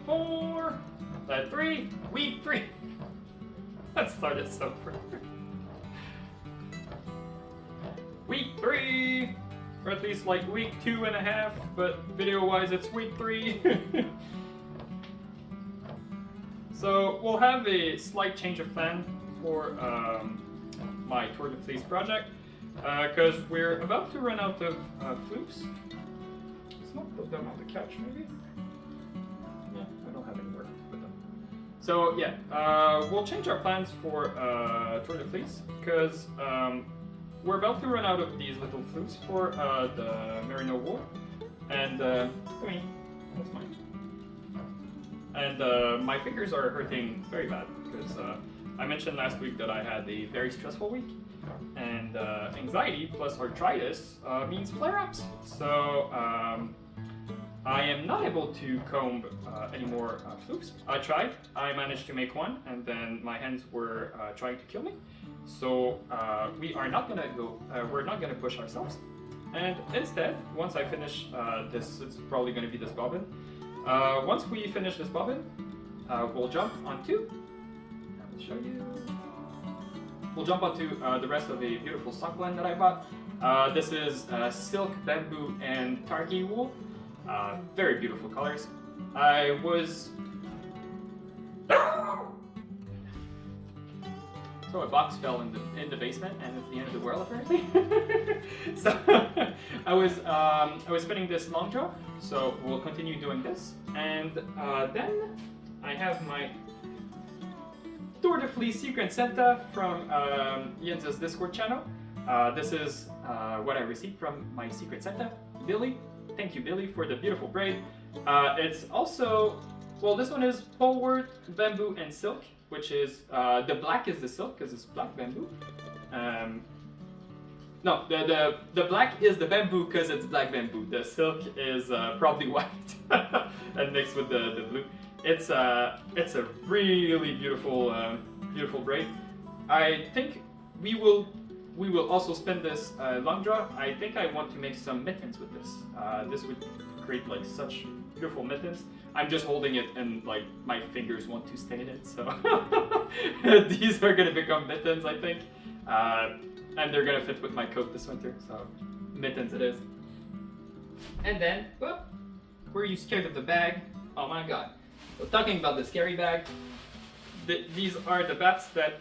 4, 3, week 3. Let's start this over. Week 3, or at least like week 2.5, but video-wise it's week 3. So we'll have a slight change of plan for my Tour de Fleece project, because we're about to run out of fleece. Let's not put them on the couch, maybe? Yeah, I don't have anywhere to put them. So yeah, we'll change our plans for Tour de Fleece, because we're about to run out of these little flutes for the merino wool, and come here, that's mine. And my fingers are hurting very bad because I mentioned last week that I had a very stressful week, and anxiety plus arthritis means flare-ups. So I am not able to comb any more flutes. I tried. I managed to make one, and then my hands were trying to kill me. So we are not gonna go. We're not gonna push ourselves. And instead, once I finish this, it's probably gonna be this bobbin. Once we finish this bobbin, we'll jump onto. I'll show you. We'll jump onto the rest of a beautiful sock blend that I bought. This is silk, bamboo, and targi wool. Very beautiful colors. I was. So a box fell in the basement, and it's the end of the world apparently. So I was spinning this long jaw, so we'll continue doing this, and then I have my Tour de Fleece Secret Santa from Jens's Discord channel. This is what I received from my Secret Santa, Billy. Thank you, Billy, for the beautiful braid. It's also, well, this one is poleward, bamboo, and silk. Which is, the black is the silk because it's black bamboo. No, the black is the bamboo because it's black bamboo. The silk is probably white and mixed with the blue. It's a really beautiful beautiful braid. I think we will also spin this long draw. I think I want to make some mittens with this. This would create like such beautiful mittens. I'm just holding it and like my fingers want to stay in it, so these are gonna become mittens, I think, and they're gonna fit with my coat this winter. So mittens it is. And then, whoop, were you scared of the bag? Oh my god! So talking about the scary bag, these are the bats that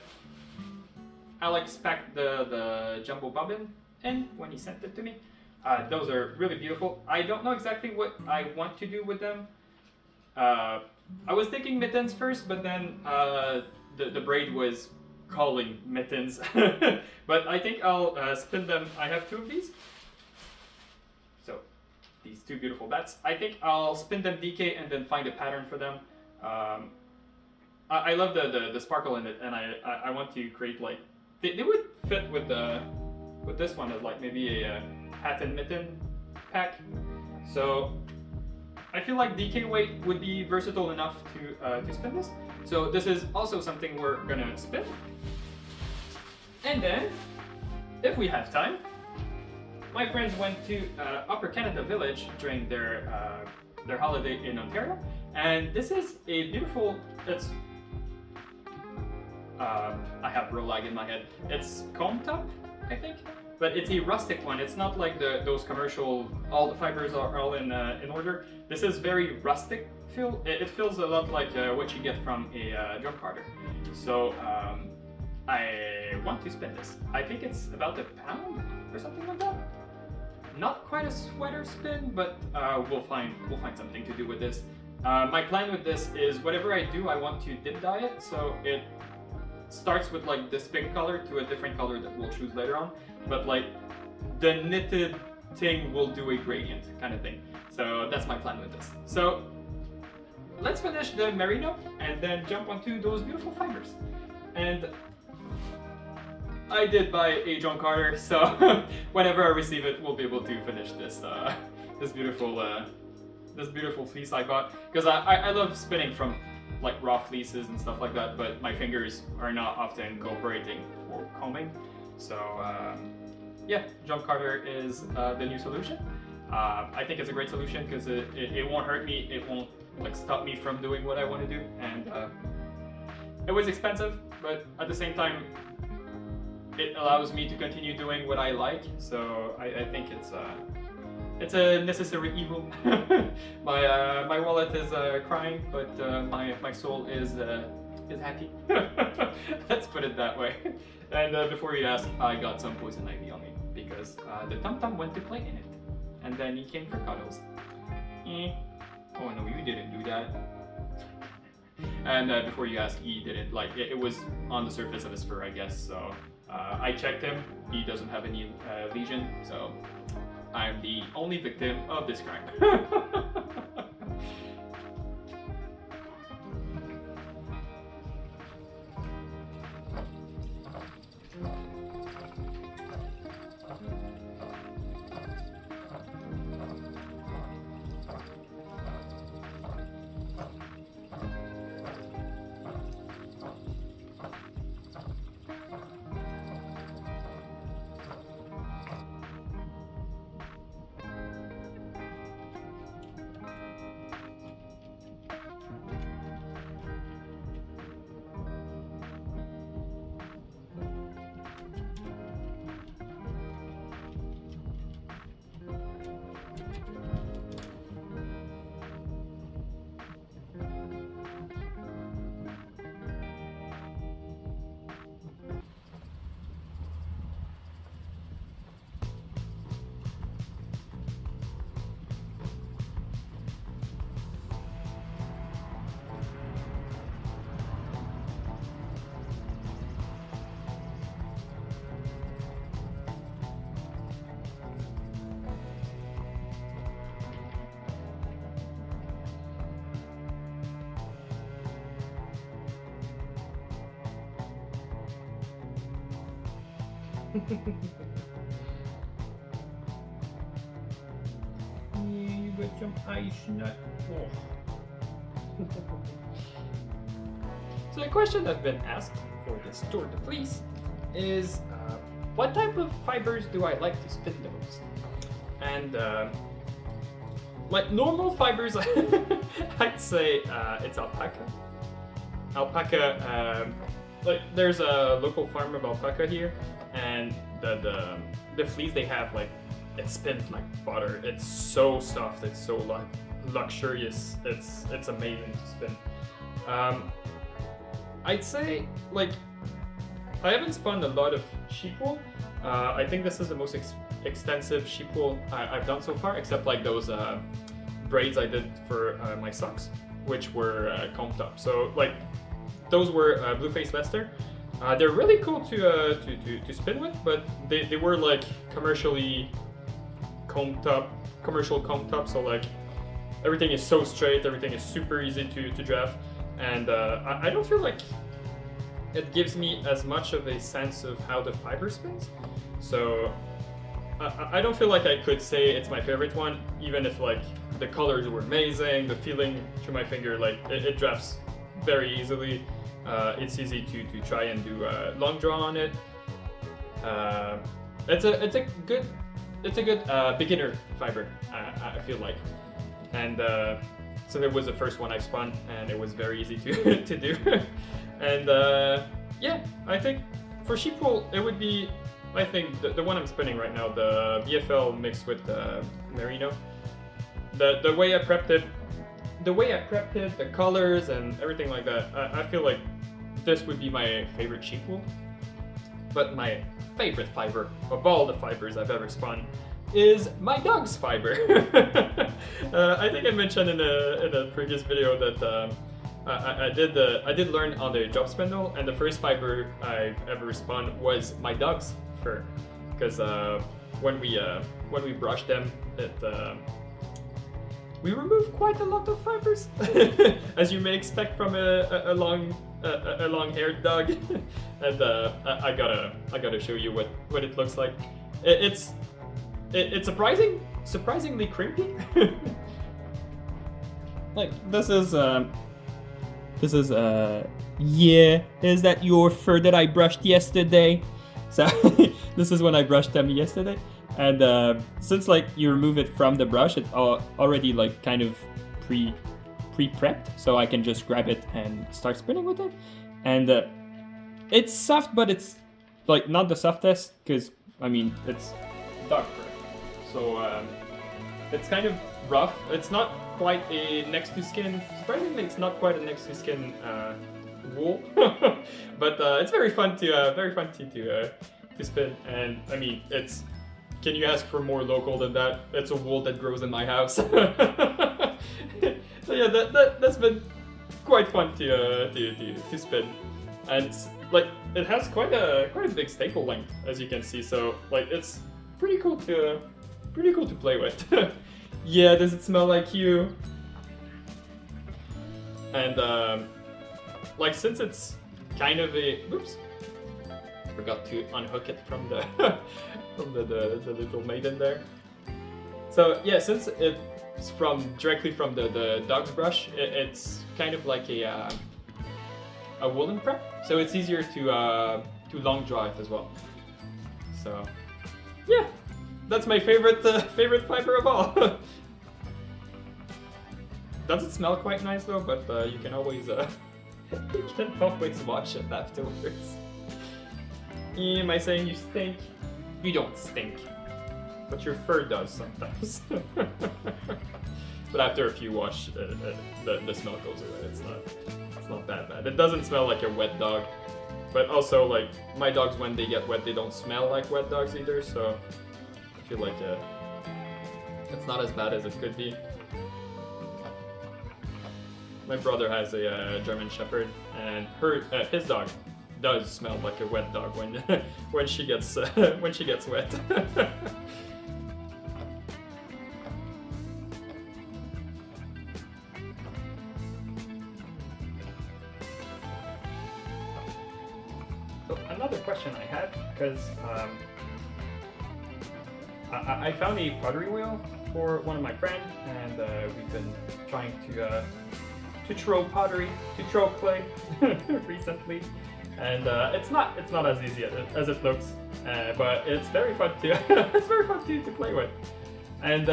Alex packed the jumbo bobbin in when he sent it to me. Those are really beautiful. I don't know exactly what I want to do with them. I was thinking mittens first, but then the braid was calling mittens. But I think I'll spin them. I have 2 of these. So these 2 beautiful bats. I think I'll spin them DK and then find a pattern for them. I love the sparkle in it, and I want to create like they would fit with this one as like maybe a hat and mitten pack. So I feel like DK weight would be versatile enough to spin this. So this is also something we're gonna spin. And then, if we have time, my friends went to Upper Canada Village during their holiday in Ontario, and this is a beautiful. It's I have rolag in my head. It's comb top, I think. But it's a rustic one. It's not like those commercial, all the fibers are all in order. This is very rustic feel. It feels a lot like what you get from a drum carder. So I want to spin this. I think it's about £1 or something like that. Not quite a sweater spin, but we'll find something to do with this. My plan with this is whatever I do, I want to dip dye it, so it starts with like this pink color to a different color that we'll choose later on. But like the knitted thing will do a gradient kind of thing. So that's my plan with this. So let's finish the merino and then jump onto those beautiful fibers. And I did buy a drum carder, so whenever I receive it, we'll be able to finish this this beautiful fleece I bought. Because I love spinning from like raw fleeces and stuff like that, but my fingers are not often cooperating for combing. So yeah, drum carder is the new solution. I think it's a great solution because it won't hurt me, it won't like stop me from doing what I want to do. And it was expensive, but at the same time, it allows me to continue doing what I like. So I think it's a necessary evil. My wallet is crying, but my soul is happy. Let's put it that way. And before you ask, I got some poison ivy on me because the Tum Tum went to play in it, and then he came for cuddles. Oh no, you didn't do that. And before you ask, he didn't, like, it was on the surface of his fur, I guess. So I checked him. He doesn't have any lesion, so I'm the only victim of this crime. You got some ice nut. Oh. So the question I've been asked for this tour de fleece is, what type of fibers do I like to spin the most? And like normal fibers, I'd say it's alpaca. Alpaca, like there's a local farm of alpaca here, and the fleece they have, like, it spins like butter. It's so soft. It's so luxurious. It's amazing to spin. I'd say, like, I haven't spun a lot of sheep wool. I think this is the most extensive sheep wool I've done so far, except like those braids I did for my socks, which were combed up. So like those were blue-faced Leicester. They're really cool to spin with, but they were like commercially combed up, so like everything is so straight, everything is super easy to draft, and I don't feel like it gives me as much of a sense of how the fiber spins. So I don't feel like I could say it's my favorite one, even if like the colors were amazing, the feeling through my finger, like it drafts very easily. It's easy to try and do a long draw on it. It's a good beginner fiber, I feel like. And so it was the first one I spun, and it was very easy to do. And yeah, I think for sheep wool it would be, I think the one I'm spinning right now, the BFL mixed with merino. The way I prepped it, the colors and everything like that, I feel like this would be my favorite sheep wool. But my favorite fiber of all the fibers I've ever spun is my dog's fiber. I think I mentioned in a previous video that I did learn on the job spindle, and the first fiber I've ever spun was my dog's fur, because when we brushed them, we removed quite a lot of fibers, as you may expect from a long-haired dog. And I gotta show you what it looks like. It's surprisingly crimpy. Like this is yeah, is that your fur that I brushed yesterday? So this is when I brushed them yesterday. And since like you remove it from the brush, it's already like kind of pre-prepped, so I can just grab it and start spinning with it. And it's soft, but it's like not the softest, because I mean it's dog fur, so it's kind of rough. It's not quite a next to skin. Surprisingly, it's not quite a next to skin wool, but it's very fun to spin. And I mean, it's, can you ask for more local than that? It's a wool that grows in my house. So yeah, that's been quite fun to spin, and like it has quite a big staple length, as you can see. So like it's pretty cool to play with. Yeah, does it smell like you? And like, since it's kind of a, oops, forgot to unhook it from the from the little maiden there. So yeah, since it's directly from the dog's brush, it's kind of like a woolen prep, so it's easier to long draw it as well. So yeah, that's my favorite fiber of all. Does it smell quite nice though? But you can always wash it afterwards. Am I saying you stink? You don't stink, but your fur does sometimes. But after a few wash, the smell goes away. It's not that bad. It doesn't smell like a wet dog, but also like my dogs, when they get wet, they don't smell like wet dogs either. So I feel like it's not as bad as it could be. My brother has a German Shepherd, and his dog does smell like a wet dog when she gets wet. So another question I had, because I found a pottery wheel for one of my friends, and we've been trying to throw pottery, to throw clay recently, and it's not as easy as it looks, but it's very fun to play with. And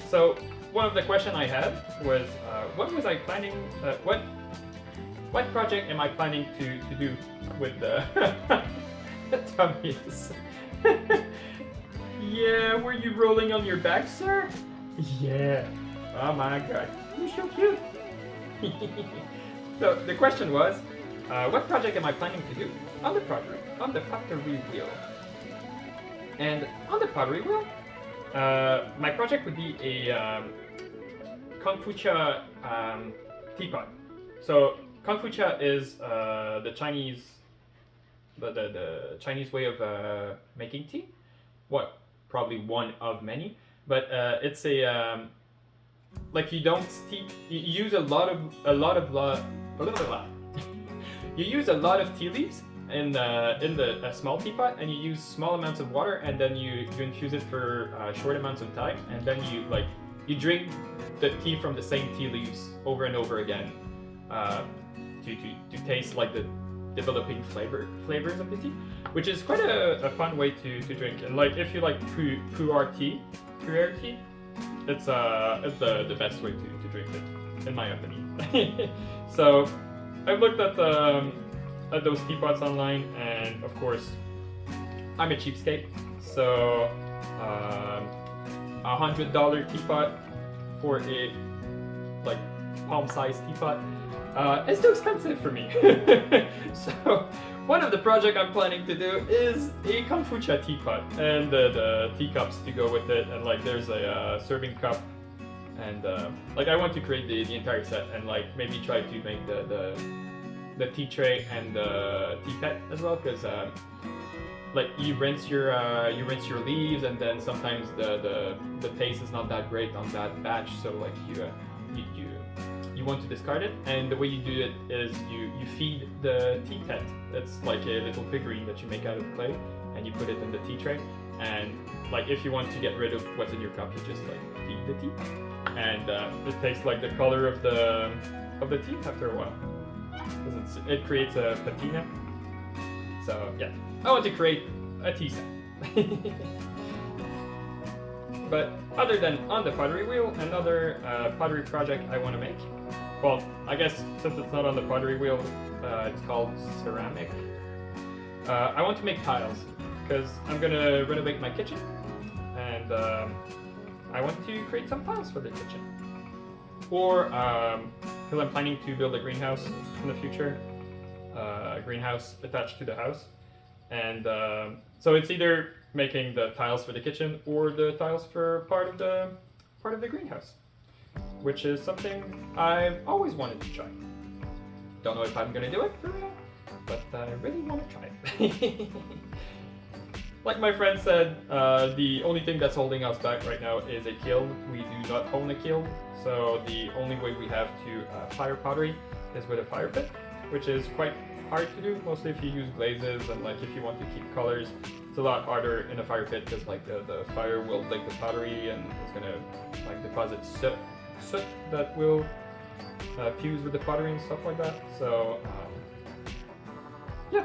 so one of the questions I had was, what was I planning? What project am I planning to do with the tummies? Yeah, were you rolling on your back, sir? Yeah. Oh my god, you're so cute. So the question was, what project am I planning to do on the pottery wheel? And on the pottery wheel, my project would be a konfucha teapot. So konfucha is the Chinese way of making tea. What? Probably one of many, but it's a like, you don't steep. You use a lot of you use a lot of tea leaves in the small teapot, and you use small amounts of water, and then you infuse it for short amounts of time, and then you drink the tea from the same tea leaves over and over again to taste like the developing flavors of the tea, which is quite a fun way to drink. And like, if you like pu'er tea, it's the best way to drink it, in my opinion. So I've looked at those teapots online, and of course I'm a cheapskate, so $100 teapot for a like palm-sized teapot is too expensive for me. So one of the projects I'm planning to do is a komfucha teapot, and the teacups to go with it, and like there's a serving cup, and like I want to create the entire set, and like maybe try to make the tea tray and the tea pet as well, because like you rinse your leaves, and then sometimes the taste is not that great on that batch, so like you want to discard it, and the way you do it is you feed the tea pet. It's like a little figurine that you make out of clay, and you put it in the tea tray, and like if you want to get rid of what's in your cup, you just like feed the tea, and it takes like the color of the tea after a while, because it creates a patina. So yeah, I want to create a tea set. But other than on the pottery wheel, another pottery project I want to make. Well, I guess since it's not on the pottery wheel, it's called ceramic. I want to make tiles because I'm gonna renovate my kitchen, and I want to create some tiles for the kitchen. Or because I'm planning to build a greenhouse in the future, a greenhouse attached to the house, and so it's either making the tiles for the kitchen or the tiles for part of the greenhouse, which is something I've always wanted to try. Don't know if I'm gonna do it for real, but I really want to try it. Like my friend said, the only thing that's holding us back right now is a kiln. We do not own a kiln, so the only way we have to fire pottery is with a fire pit, which is quite hard to do, mostly if you use glazes and like if you want to keep colors. It's a lot harder in a fire pit because like the fire will lick the pottery and it's gonna like deposit soot that will fuse with the pottery and stuff like that. So yeah,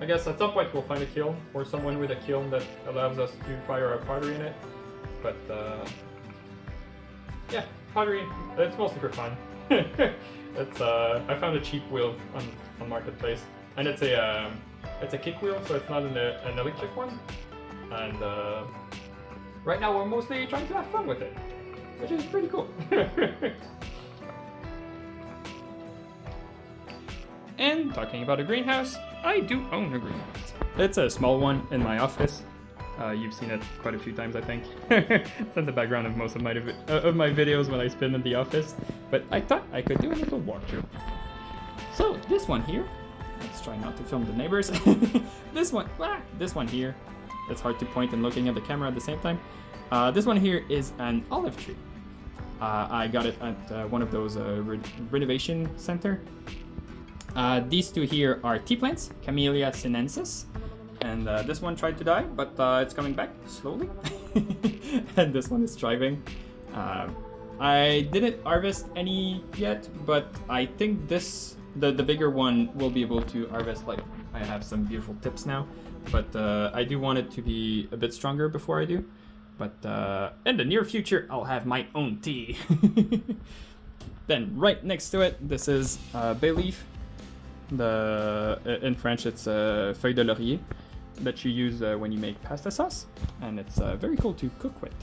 I guess at some point we'll find a kiln or someone with a kiln that allows us to fire our pottery in it. But yeah, pottery, it's mostly for fun. It's I found a cheap wheel on Marketplace, and it's a kick wheel, so it's not an electric one. And right now we're mostly trying to have fun with it, which is pretty cool. And talking about a greenhouse, I do own a greenhouse. It's a small one in my office. You've seen it quite a few times, I think. It's in the background of most of my videos when I spend in the office. But I thought I could do a little walkthrough. So this one here, let's try not to film the neighbors. This one here, it's hard to point and looking at the camera at the same time. This one here is an olive tree. I got it at one of those renovation center. These two here are tea plants, Camellia sinensis. And this one tried to die, but it's coming back slowly. And this one is thriving. I didn't harvest any yet, but I think the bigger one will be able to harvest. Like, I have some beautiful tips now, but I do want it to be a bit stronger before I do. But in the near future, I'll have my own tea. Then right next to it, this is bay leaf. In French, it's feuille de laurier that you use when you make pasta sauce, and it's very cool to cook with.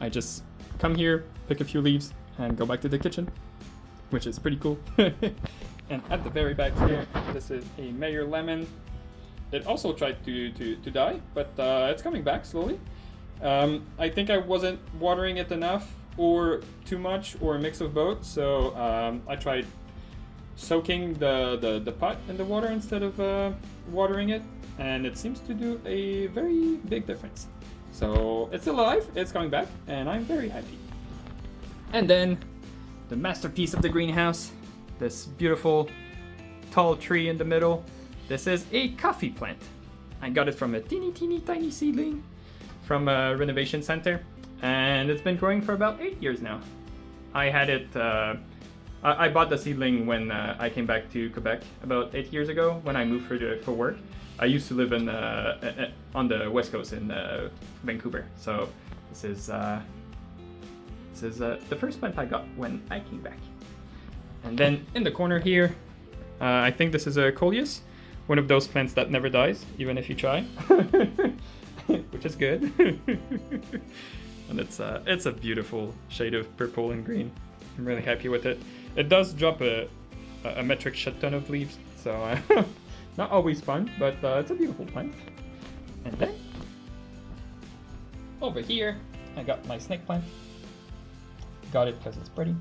I just come here, pick a few leaves, and go back to the kitchen, which is pretty cool. And at the very back here, this is a Meyer lemon. It also tried to die, but it's coming back slowly. I think I wasn't watering it enough, or too much, or a mix of both, so I tried soaking the pot in the water instead of watering it, and it seems to do a very big difference. So it's alive, it's coming back, and I'm very happy. And then the masterpiece of the greenhouse, this beautiful tall tree in the middle. This is a coffee plant. I got it from a teeny tiny seedling from a renovation center, and it's been growing for about 8 years now. I had it I bought the seedling when I came back to Quebec about 8 years ago when I moved for work. I used to live on the west coast in Vancouver, so this is the first plant I got when I came back. And then in the corner here, I think this is a coleus, one of those plants that never dies, even if you try, which is good. And it's a beautiful shade of purple and green. I'm really happy with it. It does drop a metric shit ton of leaves, so not always fun, but it's a beautiful plant. And then over here, I got my snake plant. Got it because it's pretty.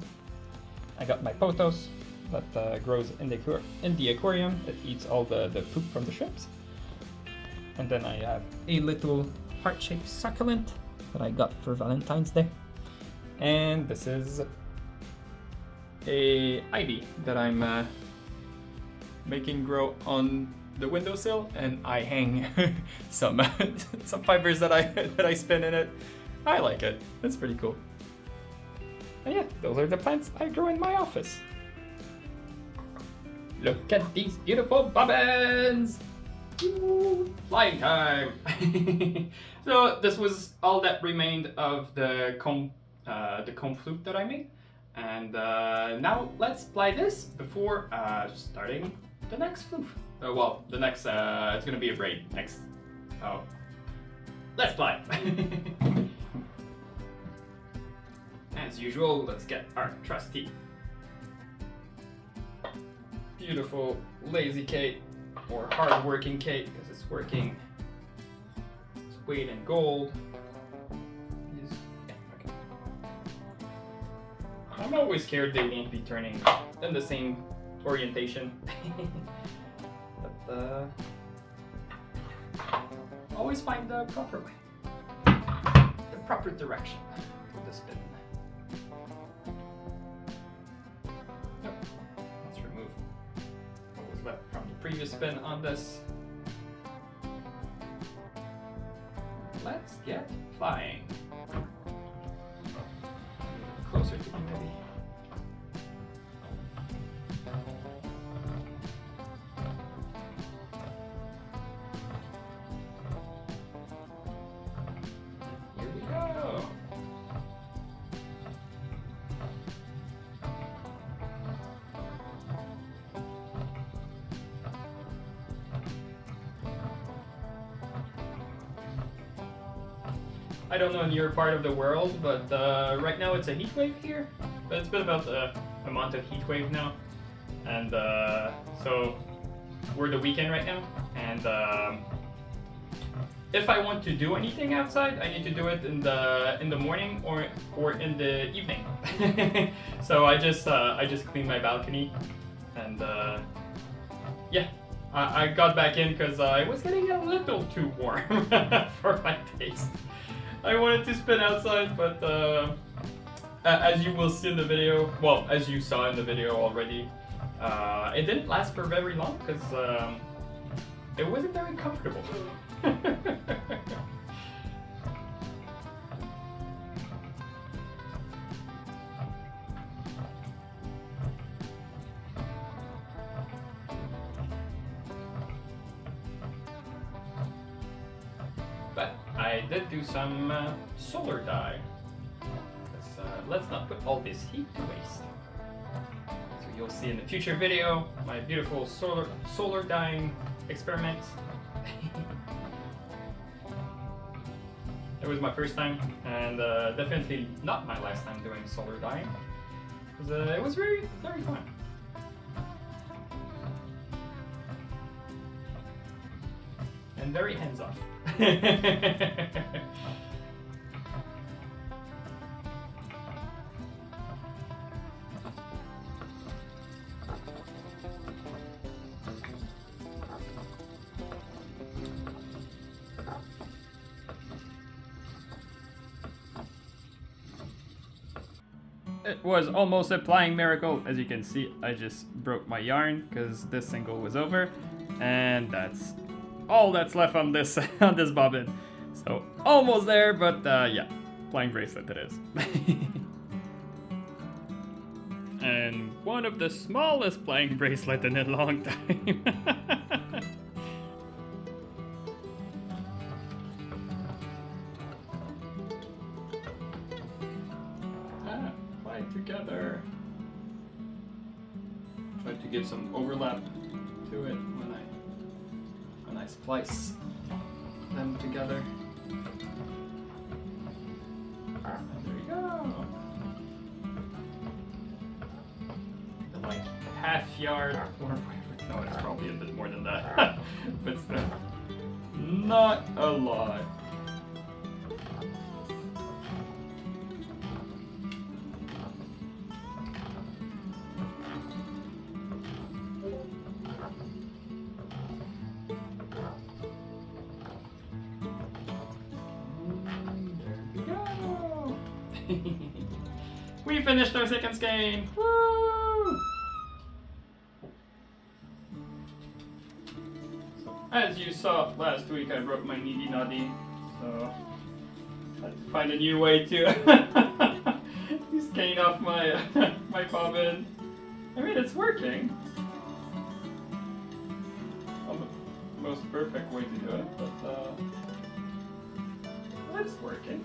I got my pothos that grows in the aquarium. It eats all the poop from the shrimps. And then I have a little heart-shaped succulent that I got for Valentine's Day. And this is a ivy that I'm making grow on the windowsill, and I hang some fibers that I spin in it. I like it. It's pretty cool. And yeah, those are the plants I grow in my office. Look at these beautiful bobbins! Woo, flying time! So this was all that remained of the comb flute that I made. And now let's apply this before starting the next flute. Well, the next, it's gonna be a braid next. Oh, let's apply. As usual, let's get our trusty beautiful lazy Kate or hard-working Kate because it's working. It's weight in gold. Okay. I'm always scared they won't be turning in the same orientation. But always find the proper way, the proper direction for the spin. Let's remove what was left from the previous spin on this. Let's get flying. Closer to you, maybe. Here we go. I don't know in your part of the world, but right now it's a heat wave here. But it's been about a month of heat wave now, and so we're the weekend right now. And if I want to do anything outside, I need to do it in the morning or in the evening. So I just cleaned my balcony, and yeah. I got back in because I was getting a little too warm for my taste. I wanted to spin outside, but as you will see in the video, well, as you saw in the video already, it didn't last for very long because it wasn't very comfortable. But I did do some solar dye. Let's not put all this heat to waste. So you'll see in the future video my beautiful solar dyeing experiments. It was my first time, and definitely not my last time doing solar dyeing. It was very, very fun. And very hands-off. It was almost a flying miracle. As you can see, I just broke my yarn because this single was over, and that's all that's left on this on this bobbin. So almost there, but yeah, flying bracelet it is. And one of the smallest flying bracelet in a long time. Fly together. Try to give some overlap to it when I splice them together. And there you go. Like half yard or whatever. No, it's probably a bit more than that. But still, not a lot. We finished our second skein! Woo! So, as you saw last week, I broke my needy noddy, so I had to find a new way to skein off my my bobbin. I mean, it's working. I'm most perfect way to do it, but it's working.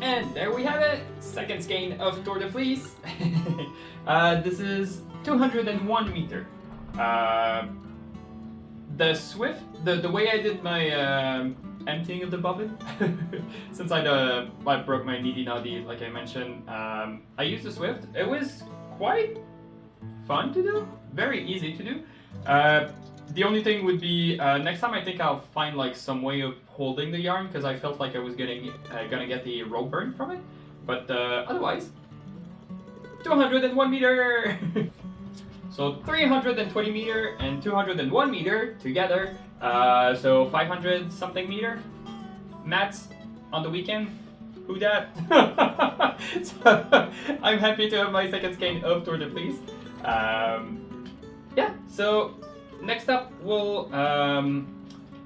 And there we have it, second skein of Tour de Fleece. This is 201 meter. The Swift, the way I did my emptying of the bobbin, since I broke my needy noddy, like I mentioned, I used the Swift. It was quite fun to do, very easy to do. The only thing would be next time I think I'll find like some way of holding the yarn because I felt like I was gonna get the rope burn from it. But otherwise, 201 meter. So 320 meter and 201 meter together. So 500 something meter. Mats on the weekend. Who dat? So, I'm happy to have my second skein of Tour de Fleece. Yeah. So. Next up, we'll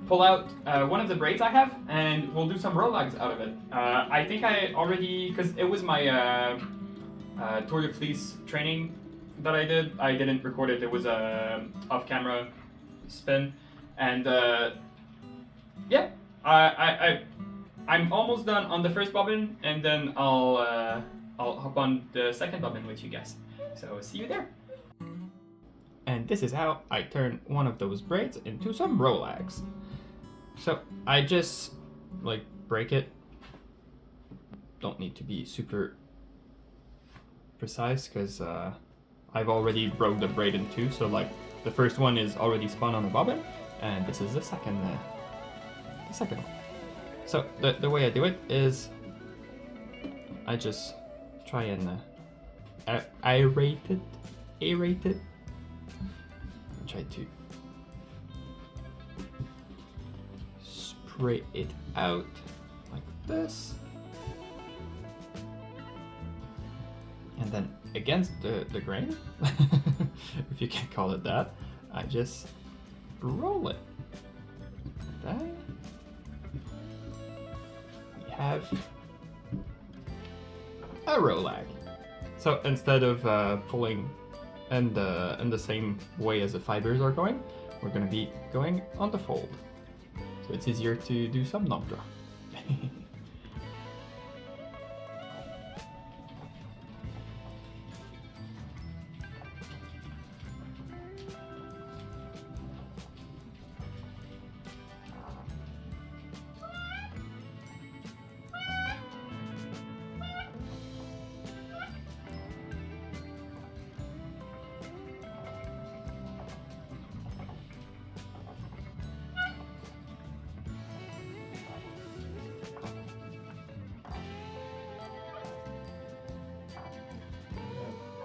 pull out one of the braids I have, and we'll do some rollags out of it. I think I already, because it was my Tour de Fleece training that I did. I didn't record it. It was a off-camera spin, and yeah, I'm almost done on the first bobbin, and then I'll hop on the second bobbin with you guys. So see you there. And this is how I turn one of those braids into some rollags. So I just like break it. Don't need to be super precise because I've already broke the braid in two. So like the first one is already spun on a bobbin, and this is the second one. So the way I do it is I just try and aerate it. Try to spray it out like this, and then against the grain, if you can call it that, I just roll it. Like that. We have a rollag. So instead of pulling in the same way as the fibers are going, we're going to be going on the fold. So it's easier to do some knob draw.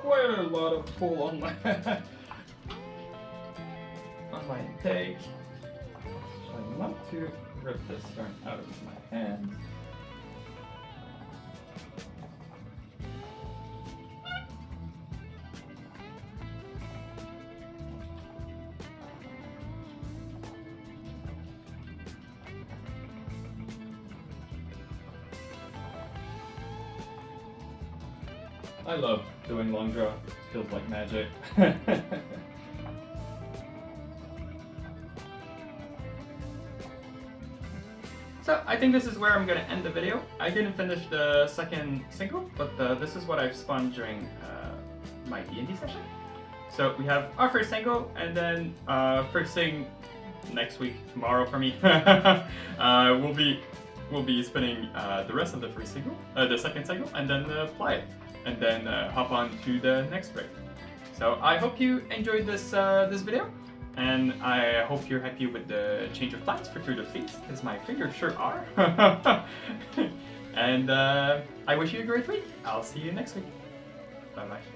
Quite a lot of pull on my intake. Try not to rip this yarn out of my hands. I love doing long draw. It feels like magic. So I think this is where I'm going to end the video. I didn't finish the second single, but this is what I've spun during my D&D session. So we have our first single, and then first thing next week, tomorrow for me, we'll be spinning the rest of the first single, the second single, and then apply it, and then hop on to the next break. So I hope you enjoyed this this video, and I hope you're happy with the change of plans for Tour de Fleece, because my fingers sure are. And I wish you a great week. I'll see you next week. Bye bye.